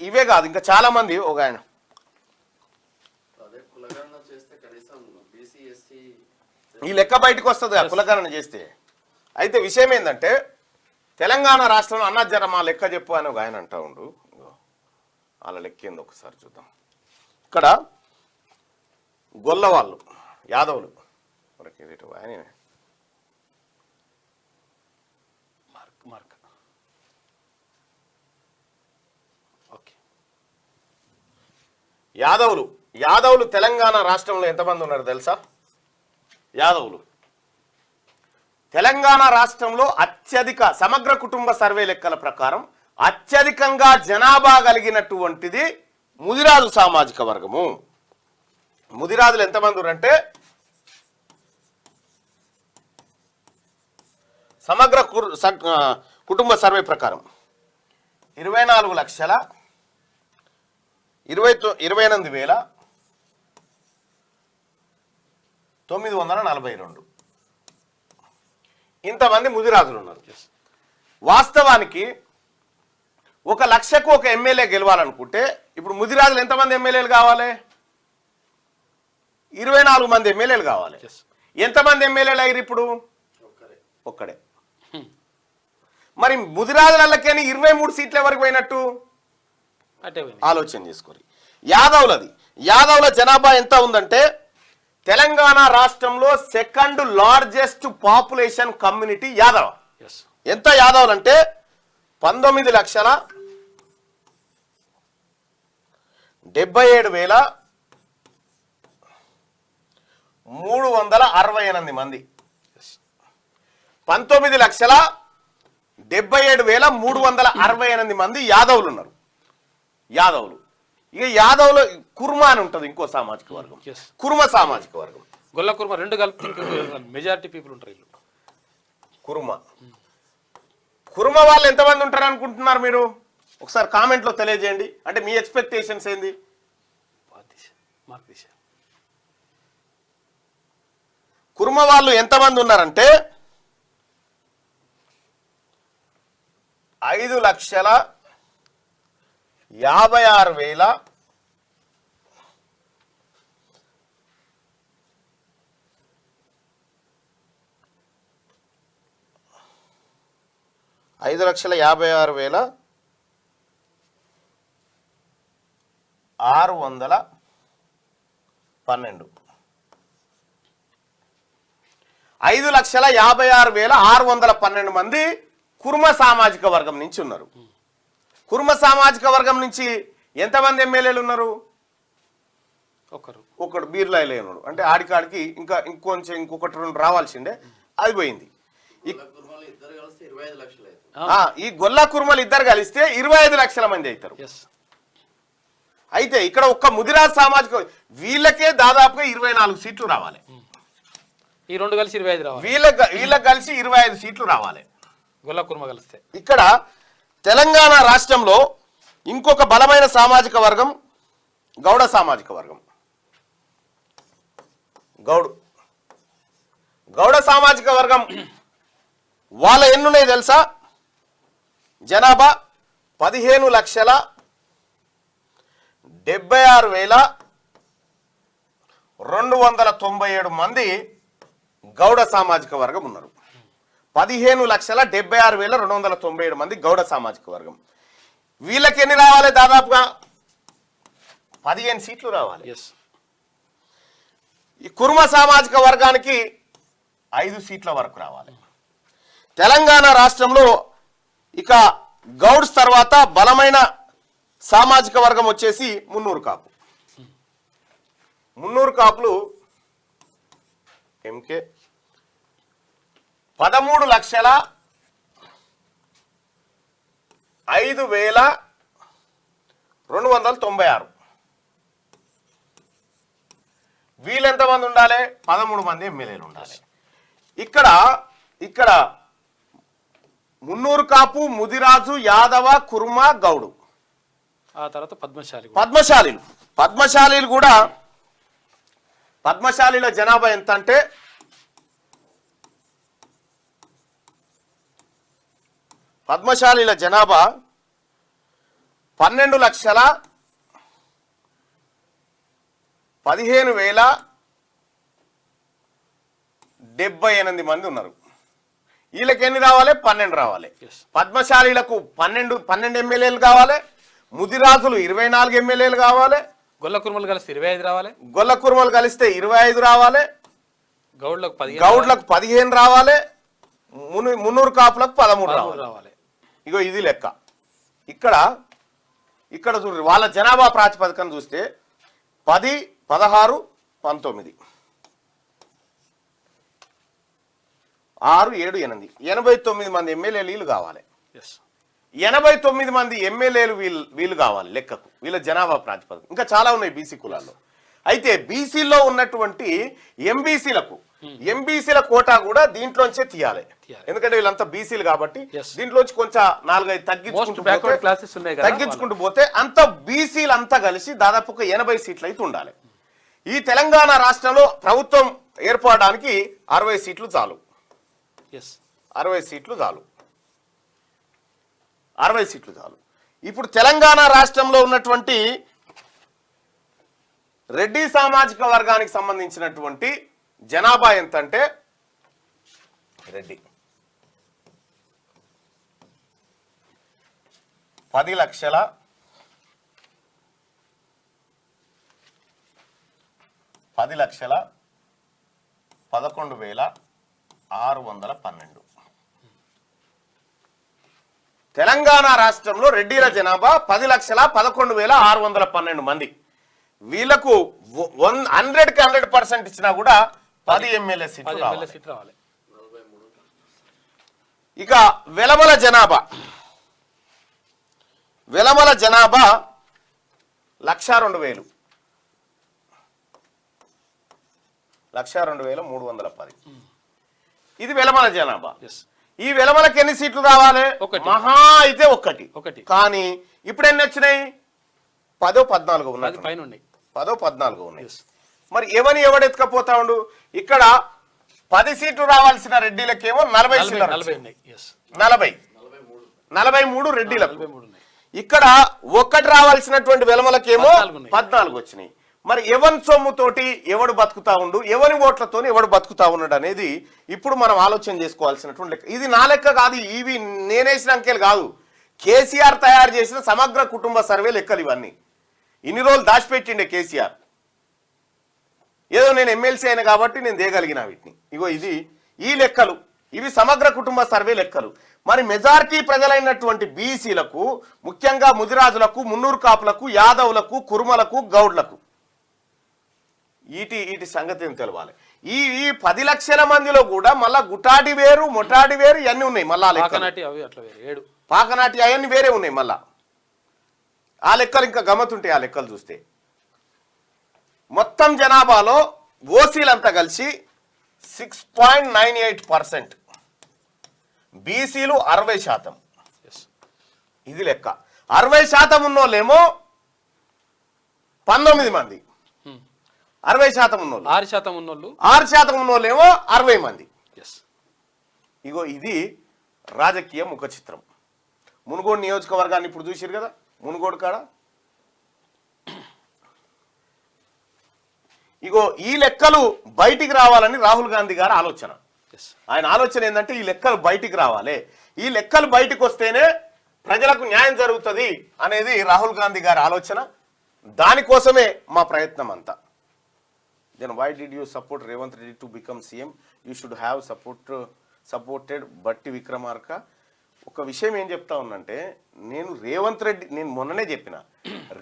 ఇవే కాదు ఇంకా చాలా మంది ఒక ఆయన ఈ లెక్క బయటకు వస్తుంది కులగణన చేస్తే. అయితే విషయం ఏంటంటే తెలంగాణ రాష్ట్రంలో అన్న జర మా లెక్క చెప్పు అని ఒక ఆయన అంటా ఉండు. వాళ్ళ లెక్క ఏంది ఒకసారి చూద్దాం. ఇక్కడ గొల్ల వాళ్ళు యాదవులు ఆయన యాదవులు తెలంగాణ రాష్ట్రంలో ఎంతమంది ఉన్నారు తెలుసా? యాదవులు తెలంగాణ రాష్ట్రంలో అత్యధిక సమగ్ర కుటుంబ సర్వే లెక్కల ప్రకారం అత్యధికంగా జనాభా కలిగినటువంటిది ముదిరాజు సామాజిక వర్గము. ముదిరాజులు ఎంతమంది ఉన్నారంటే సమగ్ర కుటుంబ సర్వే ప్రకారం 24,28,942 ఇంతమంది ముదిరాజులు ఉన్నారు. వాస్తవానికి 1,00,000కు ఒక ఎమ్మెల్యే గెలవాలనుకుంటే ఇప్పుడు ముదిరాజులు ఎంతమంది ఎమ్మెల్యేలు కావాలి? 24 మంది ఎమ్మెల్యేలు కావాలి. ఎంతమంది ఎమ్మెల్యేలు అయ్యారు ఇప్పుడు? ఒక్కడే. మరి ముదిరాజులకి 23 సీట్లు ఎవరికి పోయినట్టు ఆలోచన చేసుకోరు. యాదవుల జనాభా ఎంత ఉందంటే తెలంగాణ రాష్ట్రంలో second largest population community Yadava. ఎంత యాదవులు అంటే 19,77,368 మంది. 19,77,368 మంది యాదవులు ఉన్నారు. ఇక యాదవులు కుర్మ అని ఉంటుంది ఇంకో సామాజిక వర్గం, కుర్మ సామాజిక వర్గం. గొల్ల కుర్మ రెండు కలిపి మెజారిటీ పీపుల్ ఉంటారు. కుర్మ వాళ్ళు ఎంతమంది ఉంటారు అనుకుంటున్నారు మీరు? ఒకసారి కామెంట్లో తెలియజేయండి. అంటే మీ ఎక్స్పెక్టేషన్స్ ఏంది? కుర్మ వాళ్ళు ఎంతమంది ఉన్నారంటే 5,56,000 5,56,612 5,56,612 మంది కుర్మ సామాజిక వర్గం నుంచి ఉన్నారు. కుర్మ సామాజిక వర్గం నుంచి ఎంతమంది ఎమ్మెల్యేలు ఉన్నారు? ఒకడు బీర్లా లేనుడు. అంటే ఆడికాడికి ఇంకొకటి 2 రావాల్సిందే, అది పోయింది. ఈ గొల్ల కుర్మలు ఇద్దరు కలిస్తే 25 లక్షల మంది అవుతారు. అయితే ఇక్కడ ఒక్క ముదిరాజ్ సామాజిక వీళ్ళకే దాదాపుగా 24 సీట్లు రావాలి. ఈ రెండు కలిసి 25 రావాలి. వీళ్ళకి కలిసి 25 సీట్లు రావాలి గొల్ల కుర్మ కలిస్తే. ఇక్కడ తెలంగాణ రాష్ట్రంలో ఇంకొక బలమైన సామాజిక వర్గం గౌడ సామాజిక వర్గం. గౌడ సామాజిక వర్గం వాళ్ళ ఎన్నున్నాయి తెలుసా? జనాభా 15,76,297 మంది గౌడ సామాజిక వర్గం ఉన్నారు. 15,76,297 మంది గౌడ సామాజిక వర్గం. వీళ్ళకి ఎన్ని రావాలి? దాదాపుగా 15 సీట్లు రావాలి. ఈ కుర్మ సామాజిక వర్గానికి 5 సీట్ల వరకు రావాలి. తెలంగాణ రాష్ట్రంలో ఇక గౌడ్స్ తర్వాత బలమైన సామాజిక వర్గం వచ్చేసి మున్నూరు కాపు. మున్నూరు కాపులు ఎంకే 13,05,296. వీళ్ళెంతమంది ఉండాలి? 13 మంది ఎమ్మెల్యేలు ఉండాలి. ఇక్కడ మున్నూరు కాపు, ముదిరాజు, యాదవ, కుర్మ, గౌడు, ఆ తర్వాత పద్మశాలీలు కూడా. పద్మశాలీల జనాభా ఎంత అంటే పద్మశాలీల జనాభా 12,15,078 మంది ఉన్నారు. వీళ్ళకి ఎన్ని రావాలి? 12 రావాలి. పద్మశాలీలకు 12 ఎమ్మెల్యేలు కావాలి. ముదిరాజులు 24 ఎమ్మెల్యేలు కావాలి. గొల్ల కుర్మలు కలిస్తే 25 రావాలి. గొల్ల కుర్మలు కలిస్తే 25 రావాలి. గౌడ్లకు 15 రావాలి. మున్నూరు కాపులకు 13 రావాలి. ఇగో ఇది లెక్క. ఇక్కడ చూడండి, వాళ్ళ జనాభా ప్రాతిపదికన చూస్తే 10, 16, 19, 6, 7, 8, 89 మంది ఎమ్మెల్యేలు వీళ్ళు కావాలి. 89 మంది ఎమ్మెల్యేలు వీళ్ళు కావాలి లెక్కకు, వీళ్ళ జనాభా ప్రాతిపదిక. ఇంకా చాలా ఉన్నాయి బీసీ కులాల్లో. అయితే బీసీలో ఉన్నటువంటి ఎంబీసీల కోటా కూడా దీంట్లోంచే తీయాలి. ఎందుకంటే వీళ్ళంతా బీసీలు కాబట్టి దీంట్లోంచి కొంచెం 4-5 తగ్గించుకుంటూ పోతే అంత బీసీలు అంతా కలిసి దాదాపు 80 సీట్లు అయితే ఉండాలి. ఈ తెలంగాణ రాష్ట్రంలో ప్రభుత్వం ఏర్పడడానికి 60 సీట్లు చాలు. 60 సీట్లు చాలు. 60 సీట్లు చాలు. ఇప్పుడు తెలంగాణ రాష్ట్రంలో ఉన్నటువంటి రెడ్డి సామాజిక వర్గానికి సంబంధించినటువంటి జనాభా ఎంత అంటే, రెడ్డి 10,11,612. తెలంగాణ రాష్ట్రంలో రెడ్డిల జనాభా 10,11,612 మంది. వీళ్లకు 100కి 100% ఇచ్చినా కూడా 10 ఎమ్మెల్యే సీట్లు రావాలి. ఇక వెలమల జనాభా 1,02,000. 1,02,310. ఇది వెలమల జనాభా. ఈ వెలమలకి ఎన్ని సీట్లు రావాలి? మహా అయితే ఒకటి. కానీ ఇప్పుడు ఎన్ని వచ్చినాయి? 10, 14 ఉన్నాయి. 10, 14 ఉన్నాయి. మరి ఎవడెత్తుకపోతా ఉండు? ఇక్కడ 10 సీట్లు రావాల్సిన రెడ్డిలకేమో 40 సీట్లు, 43 రెడ్డిలకు. ఇక్కడ ఒక్కటి రావాల్సినటువంటి వెలమలకేమో 14 వచ్చినాయి. మరి ఎవరి సొమ్ముతోటి ఎవడు బతుకుతా ఉండు, ఎవరి ఓట్లతో ఎవడు బతుకుతా ఉన్నాడు అనేది ఇప్పుడు మనం ఆలోచన చేసుకోవాల్సినటువంటి లెక్క. ఇది నా లెక్క కాదు, ఇవి నేనేసిన అంకెలు కాదు, కేసీఆర్ తయారు చేసిన సమగ్ర కుటుంబ సర్వే లెక్కలు ఇవన్నీ. ఇన్ని రోజులు దాచిపెట్టిండే కేసీఆర్. ఏదో నేను ఎమ్మెల్సీ అయినా కాబట్టి నేను దేగలిగిన వీటిని. ఇగో ఈ లెక్కలు, ఇవి సమగ్ర కుటుంబ సర్వే లెక్కలు. మరి మెజారిటీ ప్రజలైనటువంటి బీసీలకు, ముఖ్యంగా ముదిరాజులకు, మున్నూరు కాపులకు, యాదవులకు, కురుమలకు, గౌడ్లకు వీటి సంగతి ఏం తెలవాలి. ఈ 10 లక్షల మందిలో కూడా మళ్ళా గుటాడి వేరు, మొటాడి వేరు ఇవన్నీ ఉన్నాయి. మళ్ళా పాకనాటి అవన్నీ వేరే ఉన్నాయి. మళ్ళా ఆ లెక్కలు ఇంకా గమ్మతుంటాయి. ఆ లెక్కలు చూస్తే మొత్తం జనాభాలో ఓసీలంతా కలిసి 6.98%, బీసీలు 60%. ఇది లెక్క. 60% ఉన్నోళ్ళేమో 19 మంది. 60% ఉన్నోళ్ళు 6% ఉన్నోళ్ళేమో 60 మంది. ఇగో ఇది రాజకీయ ముఖ చిత్రం. మునుగోడు నియోజకవర్గాన్ని ఇప్పుడు చూసిరు కదా. మునుగోడు కాడ ఇగో ఈ లెక్కలు బయటికి రావాలని రాహుల్ గాంధీ గారి ఆలోచన. ఆయన ఆలోచన ఏంటంటే ఈ లెక్కలు బయటికి రావాలి, ఈ లెక్కలు బయటికి వస్తేనే ప్రజలకు న్యాయం జరుగుతుంది అనేది రాహుల్ గాంధీ గారి ఆలోచన. దానికోసమే మా ప్రయత్నం అంతా. Then why did you support Revanth Reddy to become CM? You should have supported Batti Vikramarka. ఒక విషయం ఏం చెప్తా ఉన్నంటే, నేను మొన్ననే చెప్పిన,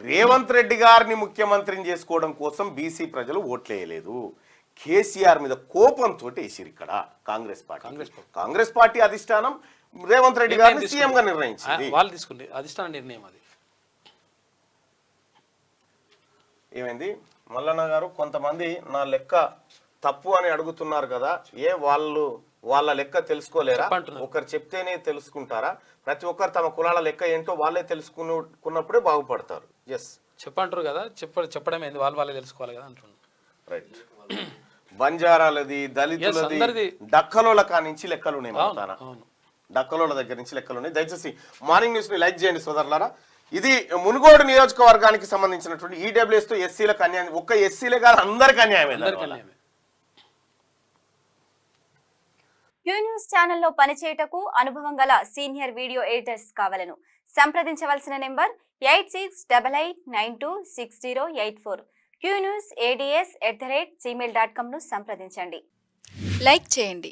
రేవంత్ రెడ్డి గారిని ముఖ్యమంత్రిని చేసుకోవడం కోసం బీసీ ప్రజలు ఓట్లేయలేదు. కేసీఆర్ మీద కోపంతో వేసిరు ఇక్కడ కాంగ్రెస్ పార్టీ అధిష్టానం రేవంత్ రెడ్డి గారిని సీఎం గా నిర్ణయించింది. వాళ్ళు తీసుకుంటే అధిష్టాన నిర్ణయం అది. ఏమైంది మల్లన్న గారు? కొంతమంది నా లెక్క తప్పు అని అడుగుతున్నారు కదా, వాళ్ళ లెక్క తెలుసుకోలేరా? ఒకరు చెప్తేనే తెలుసుకుంటారా? ప్రతి ఒక్కరు తమ కులాల లెక్క ఏంటో వాళ్ళే తెలుసుకున్నప్పుడే బాగుపడతారు. ఎస్ చెప్పంటారు కదా, చెప్పడం ఏంది, వాళ్ళే తెలుసుకోవాలి కదా అంటున్నారు. రైట్. బంజారాలది, దళితులది, డక్కలోల కానించి లెక్కలు ఉన్నాయి. డక్కలోల దగ్గర నుంచి లెక్కలు ఉన్నాయి. దయచేసి మార్నింగ్ న్యూస్ ని లైక్ చేయండి సోదరులారా. ఇది మునుగోడు నియోజకవర్గానికి సంబంధించినటువంటి ఈడబ్ల్యూఎస్ తో ఎస్సీలకు అన్యాయం, ఒక్క ఎస్సీలే కాదు అందరికి అన్యాయం. క్యూ న్యూస్ ఛానల్లో పనిచేయటకు అనుభవం గల సీనియర్ వీడియో ఎడిటర్స్ కావాలను సంప్రదించవలసిన నెంబర్ 8688926084. qnewsads@gmail.com ను సంప్రదించండి. లైక్ చేయండి.